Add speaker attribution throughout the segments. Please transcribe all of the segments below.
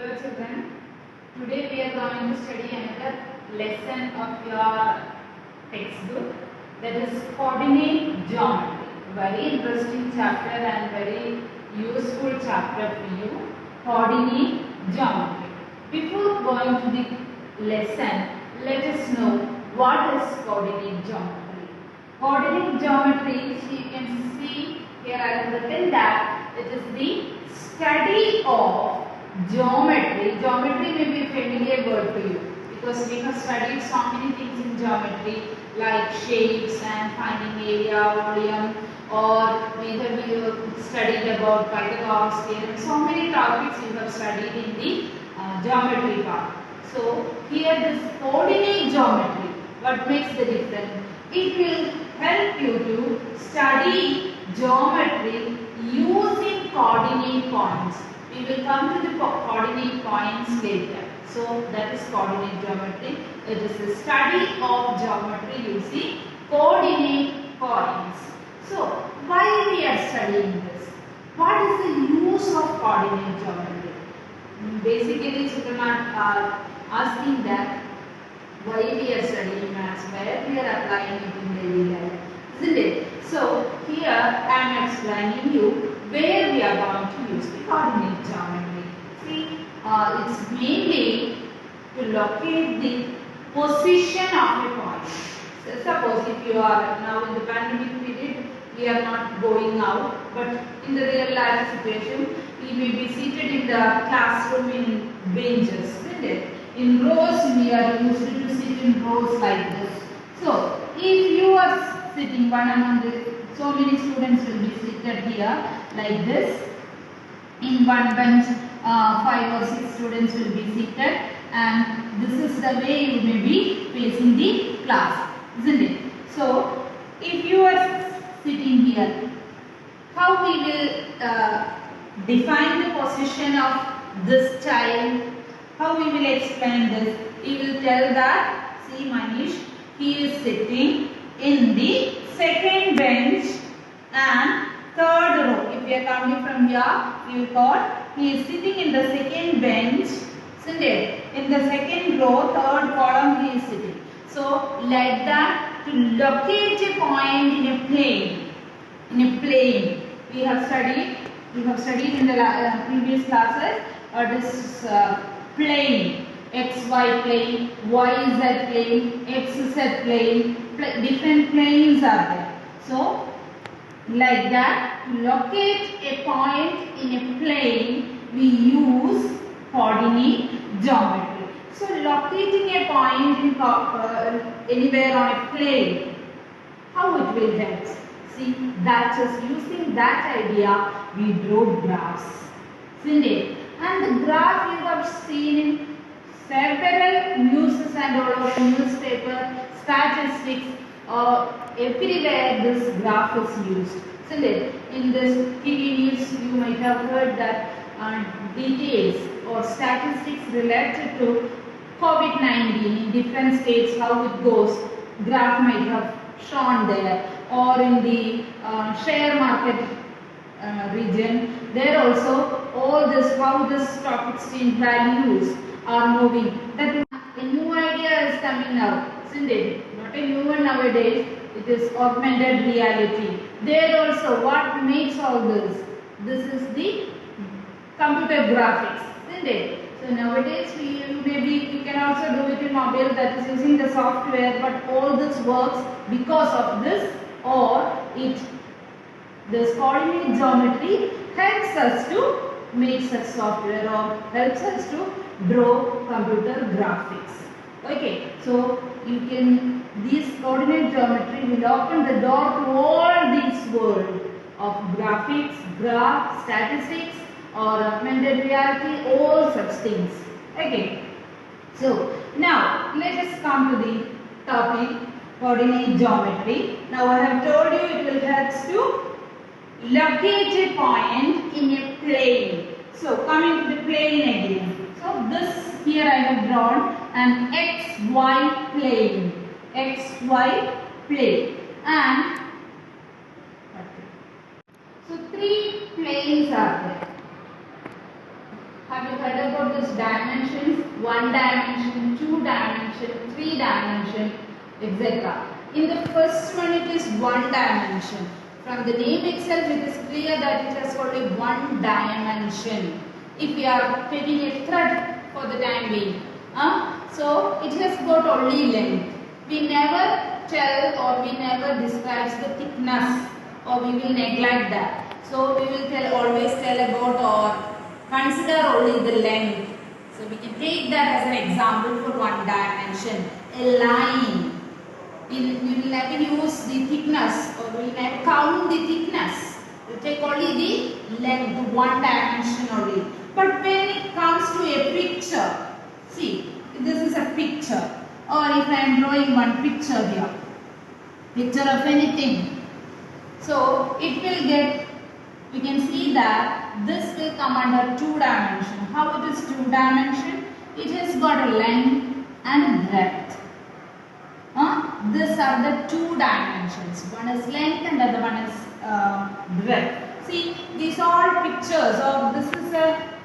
Speaker 1: Hello children, today we are going to study another lesson of your textbook, that is coordinate geometry. Very interesting chapter and very useful chapter for you, coordinate geometry. Before going to the lesson, let us know what is coordinate geometry. Coordinate geometry, you can see here I have written that it is the study of geometry. Geometry may be a familiar word to you because we have studied so many things in geometry like shapes and finding area, volume, or we have studied about Pythagoras theorem. So many topics you have studied in the geometry part. So here this coordinate geometry, what makes the difference? It will help you to study geometry using coordinate points. We will come to the coordinate points later. So that is coordinate geometry. It is the study of geometry using coordinate points. So why we are studying this? What is the use of coordinate geometry? Basically children are asking that why we are studying maths, where we are applying it in daily life, isn't it? So here I am explaining you where we are going to use the coordinate geometry. See, it's mainly to locate the position of a point. So suppose if you are now in the pandemic period, we are not going out, but in the real life situation, we may be seated in the classroom in benches, isn't it? In rows, we are used to sit in rows like this. So, if you are sitting one among the, so many students will be seated here like this. In one bench, 5 or 6 students will be seated, and this is the way you may be facing the class, isn't it? So, if you are sitting here, how we will define the position of this child? How we will explain this? We will tell that, see Manish, he is sitting in the second bench and third row. If we are coming from here, we will call he is sitting in the second bench, isn't it? In the second row, third column he is sitting. So, like that, to locate a point in a plane. In a plane, we have studied in the previous classes this plane, xy plane, yz plane, xz plane, different planes are there. So, like that, to locate a point in a plane, we use coordinate geometry. So, locating a point in anywhere on a plane, how it will help? See, that is using that idea, we draw graphs, isn't it? And the graph you have seen in several newses and all over newspaper, statistics, everywhere this graph is used, isn't it? In this TV news, you might have heard that details or statistics related to COVID-19 in different states, how it goes, graph might have shown there, or in the share market region, there also all this, how the stock exchange values are moving. That a new idea is coming out, isn't it? Not a new one nowadays, it is augmented reality. There also, what makes all this? This is the computer graphics, isn't it? So nowadays you can also do it in mobile, that is using the software, but all this works because of this, or this coordinate geometry helps us to make such software or helps us to draw computer graphics. Okay, so this coordinate geometry will open the door to all these world of graphics, graph, statistics, or augmented reality, all such things. Okay, so now let us come to the topic coordinate geometry. Now I have told you it will help us to locate a point in a plane. So coming to the plane again. So this here I have drawn an xy plane. XY plane. And so three planes are there. Have you heard about this dimensions? 1 dimension, 2 dimension, 3 dimension, etc. In the first one it is 1 dimension. From the name itself it is clear that it has only 1 dimension. If we are taking a thread for the time being. So it has got only length. We never tell or we never describe the thickness, or we will neglect that. So we will always tell about or consider only the length. So we can take that as an example for 1 dimension. A line. We will never use the thickness, or we will never count the thickness. We take only the length, 1 dimension only. But when it comes to a picture, see, this is a picture, or if I am drawing one picture here, picture of anything. So it will get, we can see that this will come under 2 dimension. How it is 2 dimension? It has got a length and breadth. These are the 2 dimensions. One is length and the other one is breadth. See, these are all pictures, or this is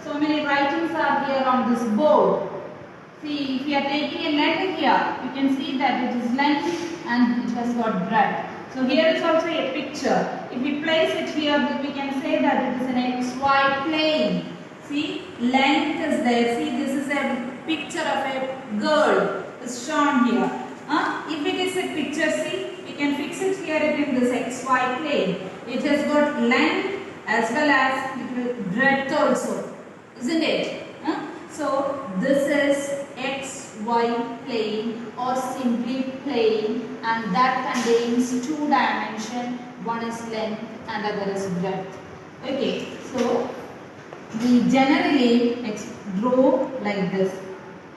Speaker 1: so many writings are here on this board. See, if you are taking a letter here, you can see that it is length and it has got breadth. So here is also a picture. If we place it here, we can say that it is an XY plane. See, length is there. See, this is a picture of a girl. It's shown here. If it is a picture, see, we can fix it here in this XY plane. It has got length as well as breadth also, isn't it? So this is XY plane or simply plane, and that contains 2 dimensions. One is length and other is breadth. Okay, so we generally draw like this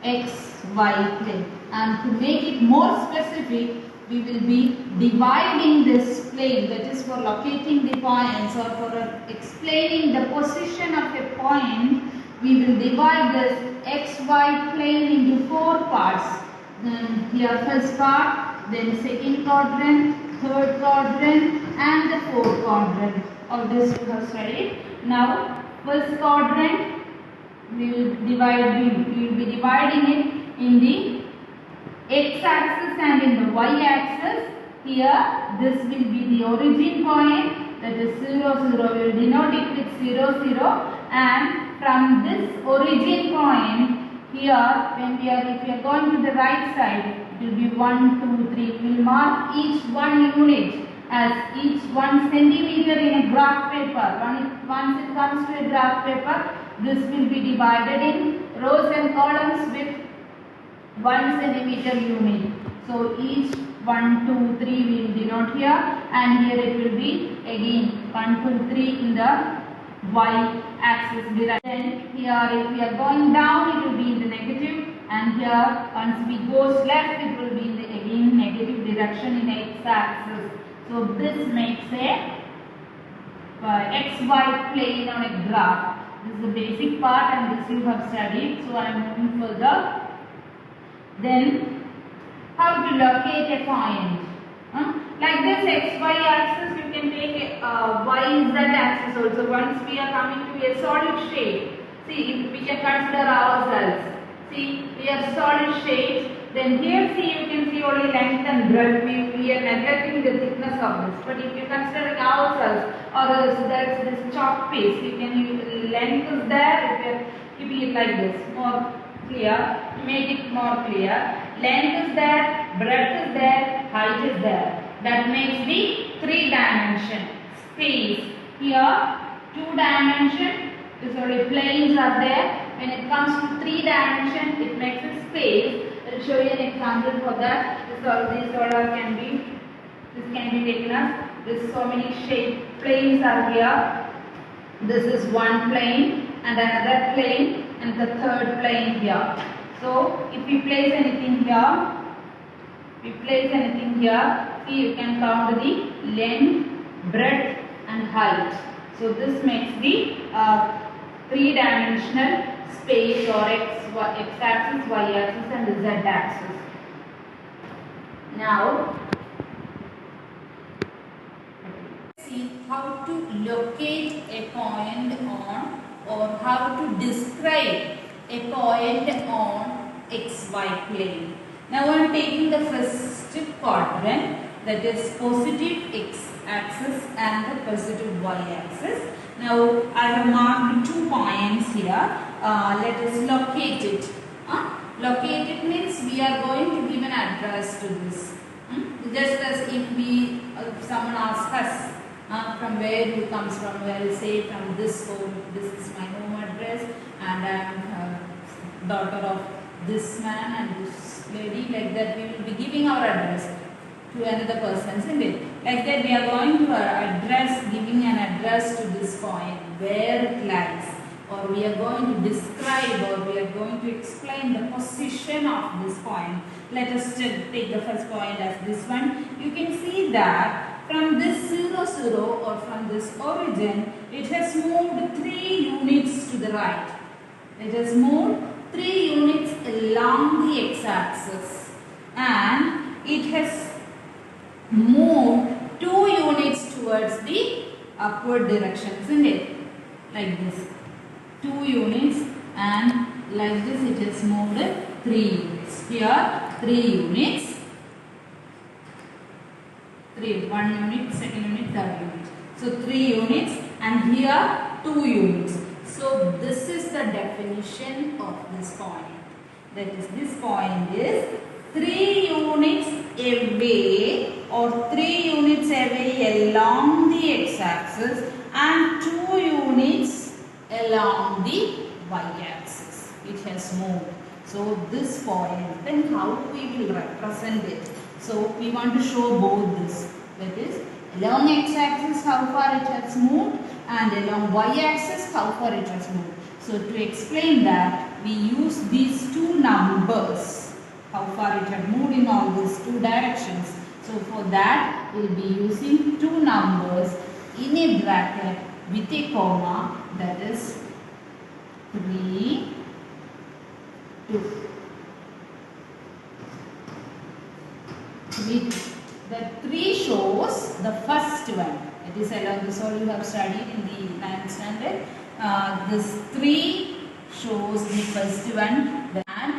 Speaker 1: XY plane, and to make it more specific, we will be dividing this plane, that is for locating the points or for explaining the position of a point. We will divide this XY plane into 4 parts. Then here first part, then second quadrant, third quadrant and the fourth quadrant. All this we have studied. Now first quadrant, we will be dividing it in the x-axis and in the y-axis. Here this will be the origin point, that is 0, 0. We will denote it with 0, 0, and from this origin point here, when if we are going to the right side, it will be 1, 2, 3. We will mark each one unit as each 1 centimeter in a graph paper. Once it comes to a graph paper, this will be divided in rows and columns with 1 centimeter unit. So each 1, 2, 3 we will denote here, and here it will be again 1, 2, 3 in the y-axis direction. Then here if we are going down, it will be in the negative, and here once we go left, it will be in the again negative direction in x-axis. So this makes a xy plane on a graph. This is the basic part, and this you have studied. So I am moving further. Then how to locate a point? Like this xy axis, you can take a yz axis also. Once we are coming to a solid shape, see, we can consider ourselves. See, we have solid shapes. Then here, see, you can see only length and breadth. We are neglecting the thickness of this. But if you consider ourselves, or there's this chalk piece, you can use length is there. If you are keeping it like this, more clear, make it more clear. Length is there, breadth is there, height is there. That makes the 3-dimension space. Here 2-dimension, this only planes are there. When it comes to 3-dimension, it makes a space. I will show you an example for that. This can be taken as this. So many shape planes are here. This is one plane and another plane and the third plane here. So if we place anything here, see, you can count the length, breadth and height. So this makes the 3-dimensional space, or x-axis, y-axis and the z-axis. Now see how to locate a point on or how to describe a point on XY plane. Now I am taking the first quadrant, that is positive X axis and the positive Y axis. Now I have marked 2 points here. Let us locate it. Locate it means we are going to give an address to this. Just as if someone asks us from where you comes from, we will say from this home, this is my home address, and I am daughter of this man and this lady. Like that we will be giving our address to another person, isn't it? Like that we are going to giving an address to this point, where it lies, or we are going to describe, or we are going to explain the position of this point. Let us take the first point as this one. You can see that from this 0, 0 or from this origin, it has moved 3 units to the right. It has moved 3 units along the x-axis, and it has moved 2 units towards the upward direction, isn't it? Like this. 2 units, and like this it has moved 3 units. Here 3 units. 1 unit, second unit, third unit. So 3 units, and here 2 units. So this is the definition of this point. That is, this point is 3 units away, or 3 units away along the x-axis, and 2 units along the y-axis. It has moved. So this point, then how we will represent it? So we want to show both this. That is, along x-axis how far it has moved, and along y-axis how far it has moved. So to explain that, we use these 2 numbers, how far it had moved in all these 2 directions. So for that, we will be using 2 numbers in a bracket with a comma, that is 3, 2. The 3 shows the first one. It is along this, all you have studied in the 9th standard. This 3 shows the first one, and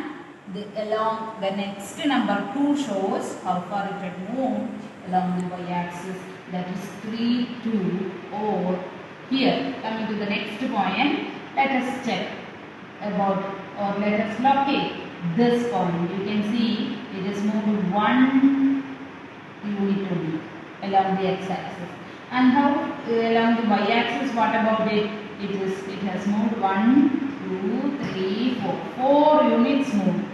Speaker 1: along the next number 2 shows how far it had moved along the y-axis. That is 3, 2. Or here, coming to the next point, let us check about, or let us locate this point. You can see it is moved 1 unit only along the x-axis. And how along the y-axis? What about it? It has moved 1, 2, 3, 4. 4 units moved,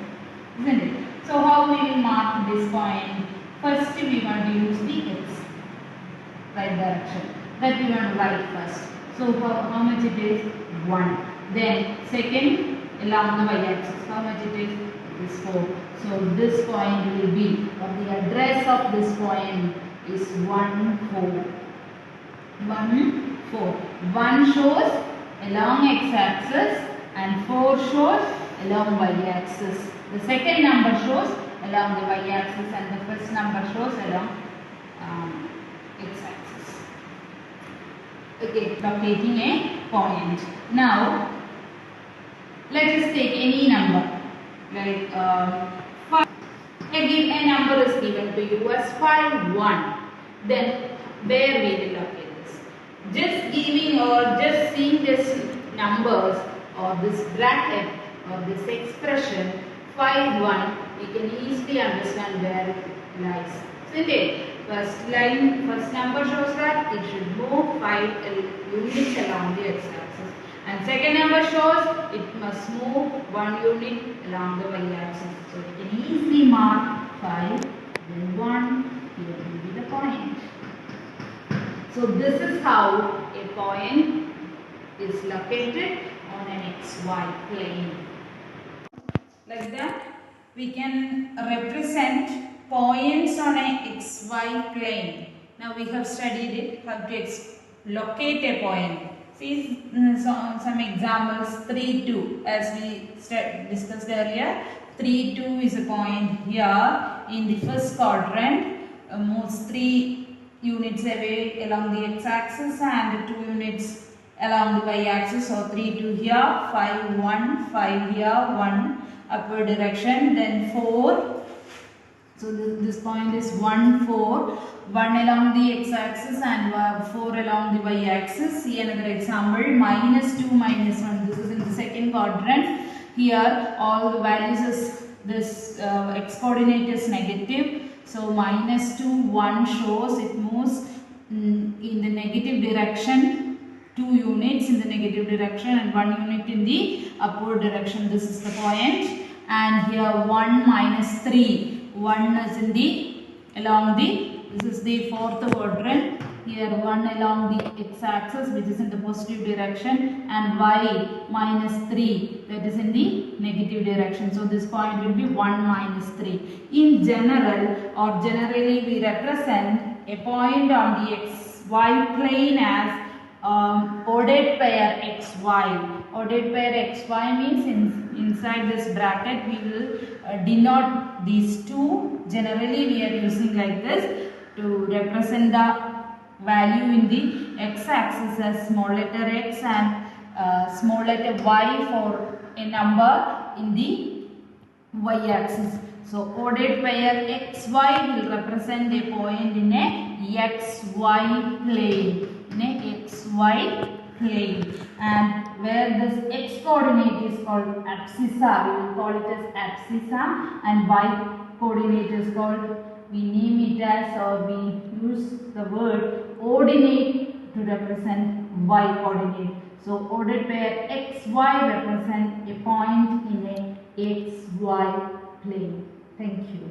Speaker 1: isn't it? So how we will mark this point? First we want to use the x, right direction. That we want to write first. So how much it is? 1. Then second, along the y-axis, how much it is? It is 4. So this point will be, or the address of this point is 1, 4. 1, 4. 1 shows along x-axis and 4 shows along y-axis. The second number shows along the y-axis and the first number shows along x-axis. Okay, locating a point. Now, let us take any number, like 5. A number is given to you as 5, 1. Then where we will locate this? Just giving or just seeing this numbers or this bracket or this expression 5, 1, you can easily understand where it lies. Isn't it? First number shows that it should move 5 units along the x-axis. And second number shows it must move 1 unit along the y-axis. So you can easily mark 5, then 1, here will be the point. So this is how a point is located on an xy plane. Like that, we can represent points on a xy plane. Now we have studied it, how to locate a point. See some examples. 3, 2, as we discussed earlier. 3, 2 is a point here in the first quadrant, moves 3 units away along the x-axis and 2 units along the y-axis. So 3, 2 here, 5, 1, 5 here, 1 upward direction, then 4. So this point is 1, 4, 1 along the x-axis and 4 along the y-axis. See another example, -2, -1. This is in the second quadrant. Here all the values is this x coordinate is negative. So -2, 1 shows it moves in the negative direction, 2 units in the negative direction and 1 unit in the upward direction. This is the point. And here 1, -3. 1 is in the along the, this is the fourth quadrant. Here 1 along the x-axis, which is in the positive direction, and y -3, that is in the negative direction. So this point will be 1, -3. In general, or generally, we represent a point on the xy plane as ordered pair xy. Ordered pair xy means inside this bracket we will denote these two. Generally we are using like this to represent the value in the x-axis as small letter x and small letter y for a number in the y-axis. So ordered pair xy will represent a point in a xy plane. In a xy plane, and where this x coordinate is called abscissa, we will call it as abscissa, and y coordinate is called, we name it as, or we use the word ordinate to represent y coordinate. So ordered pair xy represent a point in a xy plane. Thank you.